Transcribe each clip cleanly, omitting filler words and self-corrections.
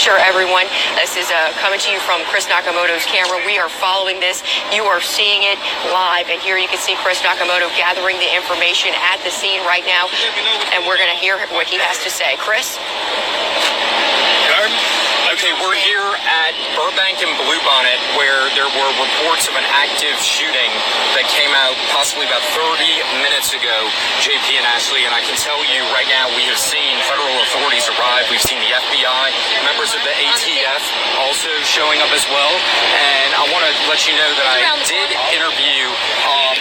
Sure, everyone. This is coming to you from Chris Nakamoto's camera. We are following this. You are seeing it live. And here you can see Chris Nakamoto gathering the information at the scene right now. And we're going to hear what he has to say. Chris? Okay, we're here at Burbank and Bluebonnet, where there were reports of an active shooting that came out possibly about 30 minutes ago, JP and Ashley, and I can tell you right now we have seen federal authorities arrive. We've seen the FBI, members of the ATF also showing up as well, and I want to let you know that I did interview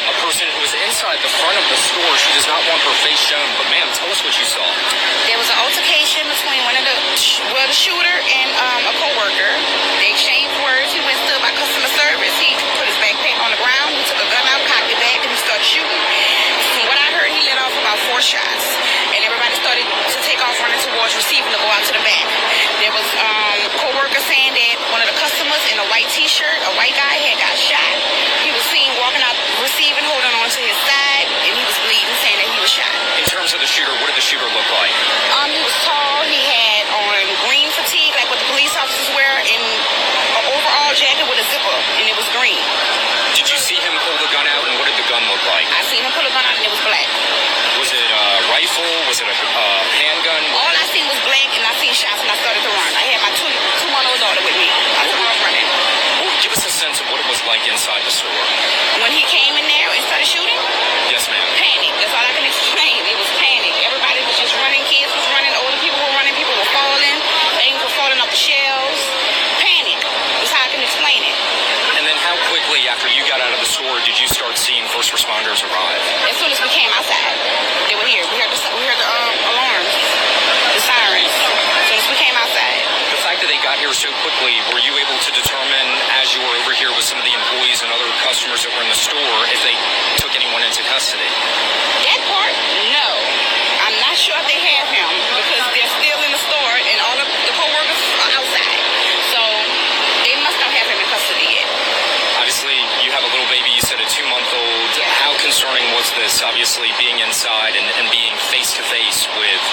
a person who was inside the front of the store. She does not want her face shown, but ma'am, tell us what you saw. There was an altercation between the shooter and a co-worker. They exchanged words. He went stood by customer service. He put his backpack on the ground. He took a gun out, cocked it back, and he started shooting. From what I heard, he let off about 4 shots, and everybody started to take off running towards receiving to go out to the back. There was a co-worker saying that one of the customers in a white T-shirt, a white guy, had got shot. He was seen walking out receiving, holding on to his side, and he was bleeding, saying that he was shot. In terms of the shooter, what did the shooter look like? He was tall. He had on green fatigue, like what the police officers wear, and an overall jacket with a zipper, and it was green. Did you see him pull the gun out, and what did the gun look like? I seen him pull a gun out, and it was black. Was it a rifle? Was it a handgun? All I seen was black, and I seen shots, and I started to run. I had my two-month-old daughter with me. I took off running. Well, give us a sense of what it was like inside the store. When he came in there and started shooting? Yes, ma'am. Panic. That's all I can explain. It was panic. Everybody was just running. Kids was running. Older people were running. People were falling. Things were falling off the shelves. Panic. That's how I can explain it. And then how quickly after you got out of the store did you start seeing first responders arrive? As soon as we came outside, they were here. We heard the alarms, the sirens. As soon as we came outside. The fact that they got here so quickly, were you able to determine as you were over here with some of the employees and other customers that were in the store if they took anyone into custody? That part, no. I'm not sure if they have him because they're still in the store and all of the co-workers are outside. So they must not have him in custody yet. Obviously, you have a little baby, you said a 2-month-old. Yeah. How concerning was this, obviously, being inside and being face-to-face with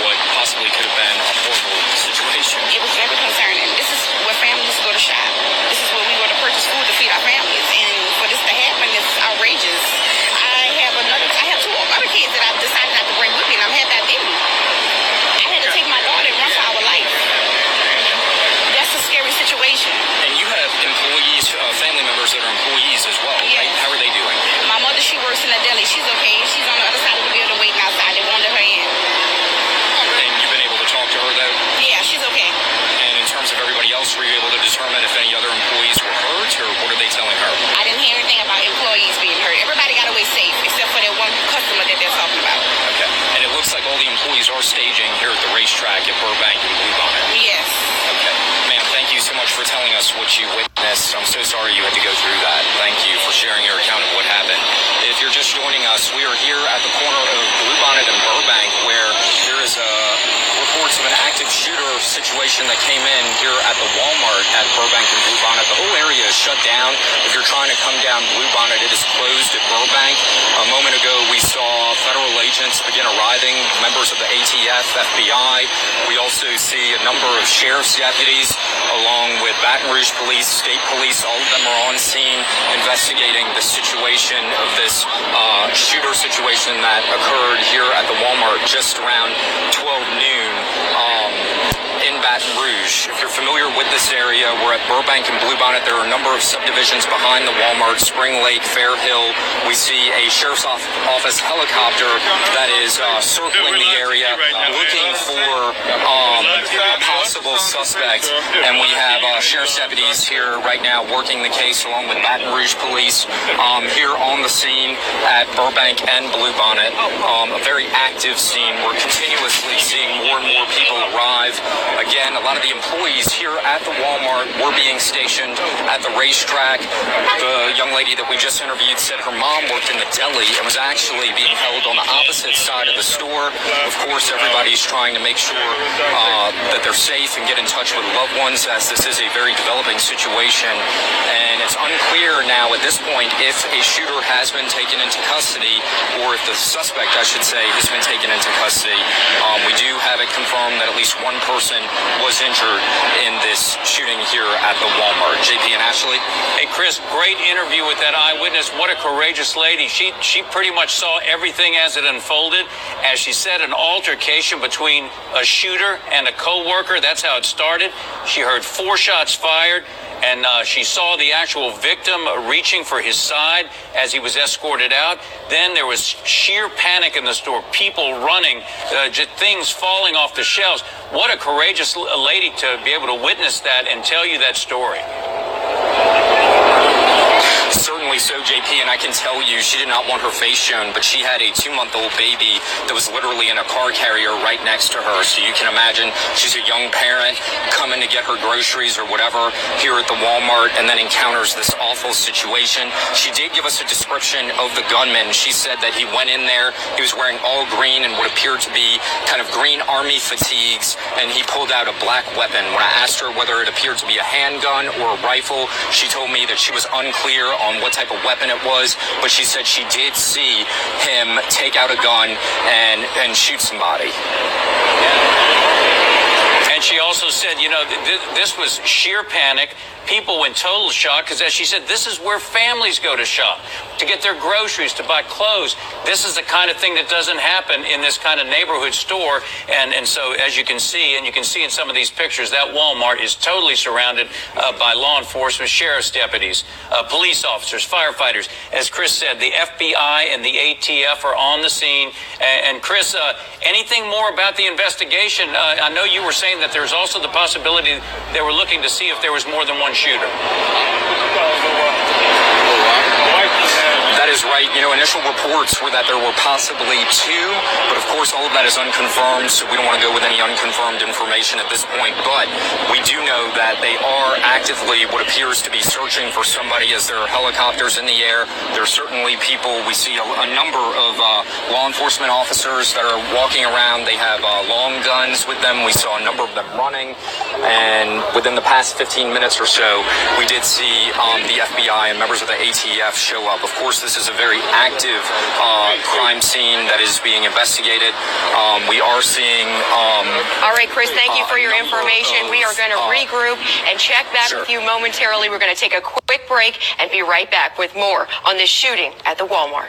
what possibly could have been a horrible situation? It was very concerning. This is where families go to shop. This is where we go to purchase food to feed our families. And for this to happen is outrageous. I have 2 other kids that I've decided not to bring with me, and I'm happy I didn't. I had to take my daughter and run for our life. That's a scary situation. And you have employees, family members that are employees as well, Yes. right? How are they doing? My mother, she works in a deli. She's okay. She's on the other side of the building waiting outside. They won't let her in. And you've been able to talk to her, though? Yeah, she's okay. And in terms of everybody else, were you able to determine if any other employees were hurt, or what are they telling her? I didn't hear anything about employees being hurt. Everybody got away safe, except for that one customer that they're talking about. Okay. And it looks like all the employees are staging here at the racetrack at Burbank and Bluebonnet. Yes. Okay. Ma'am, thank you so much for telling us what you witnessed. I'm so sorry you had to go through that. Thank you for sharing your account of what happened. If you're just joining us, we are here at the corner of Bluebonnet and Burbank, where there is reports of an active shooter situation that came in here at the Walmart at Burbank and Bluebonnet. The whole area is shut down. If you're trying to come down Bluebonnet, it is closed at Burbank. A moment ago, we saw federal agents begin arriving, members of the ATF, FBI. We also see a number of sheriff's deputies, along with Baton Rouge Police, State Police. All of them are on scene investigating the situation of this shooter situation that occurred here at the Walmart just around 12 noon. In Baton Rouge. If you're familiar with this area, we're at Burbank and Bluebonnet. There are a number of subdivisions behind the Walmart, Spring Lake, Fair Hill. We see a sheriff's office helicopter that is circling the area looking for a possible suspect. And we have sheriff's deputies here right now working the case along with Baton Rouge Police here on the scene at Burbank and Bluebonnet. A very active scene. We're continuously seeing more and more people arrive. Again, a lot of the employees here at the Walmart were being stationed at the racetrack. The young lady that we just interviewed said her mom worked in the deli and was actually being held on the opposite side of the store. Of course, everybody's trying to make sure that they're safe and get in touch with loved ones, as this is a very developing situation. And it's unclear now at this point if a shooter has been taken into custody, or if the suspect, I should say, has been taken into custody. We do have it confirmed that at least one person was injured. injured in this shooting here at the Walmart. JP and Ashley. Hey, Chris, great interview with that eyewitness. What a courageous lady. She pretty much saw everything as it unfolded. As she said, an altercation between a shooter and a co-worker. That's how it started. She heard 4 shots fired, and she saw the actual victim reaching for his side as he was escorted out. Then there was sheer panic in the store, people running, just things falling off the shelves. What a courageous lady to be able to witness that and tell you that story. Certainly so, JP, and I can tell you she did not want her face shown, but she had a 2-month-old baby that was literally in a car carrier right next to her. So you can imagine she's a young parent coming to get her groceries or whatever here at the Walmart and then encounters this awful situation. She did give us a description of the gunman. She said that he went in there, he was wearing all green and what appeared to be kind of green army fatigues, and he pulled out a black weapon. When I asked her whether it appeared to be a handgun or a rifle, she told me that she was unclear on what type of weapon it was, but she said she did see him take out a gun and shoot somebody. And she also said, you know, this was sheer panic. People in total shock because, as she said, this is where families go to shop, to get their groceries, to buy clothes. This is the kind of thing that doesn't happen in this kind of neighborhood store. And so, as you can see, and you can see in some of these pictures, that Walmart is totally surrounded by law enforcement, sheriff's deputies, police officers, firefighters. As Chris said, the FBI and the ATF are on the scene. And Chris, anything more about the investigation? I know you were saying that there's also the possibility they were looking to see if there was more than one shooter. That is right. You know, initial reports were that there were possibly 2, but of course all of that is unconfirmed, so we don't want to go with any unconfirmed information at this point. But we do know that they are actively what appears to be searching for somebody as there are helicopters in the air. There are certainly people. We see a number of law enforcement officers that are walking around. They have long guns with them. We saw a number of them running. And within the past 15 minutes or so, we did see the FBI and members of the ATF show up. Of course, this is a very active crime scene that is being investigated. We are seeing... All right, Chris, thank you for your information. We are going to regroup and check back with you momentarily. We're going to take a quick break and be right back with more on this shooting at the Walmart.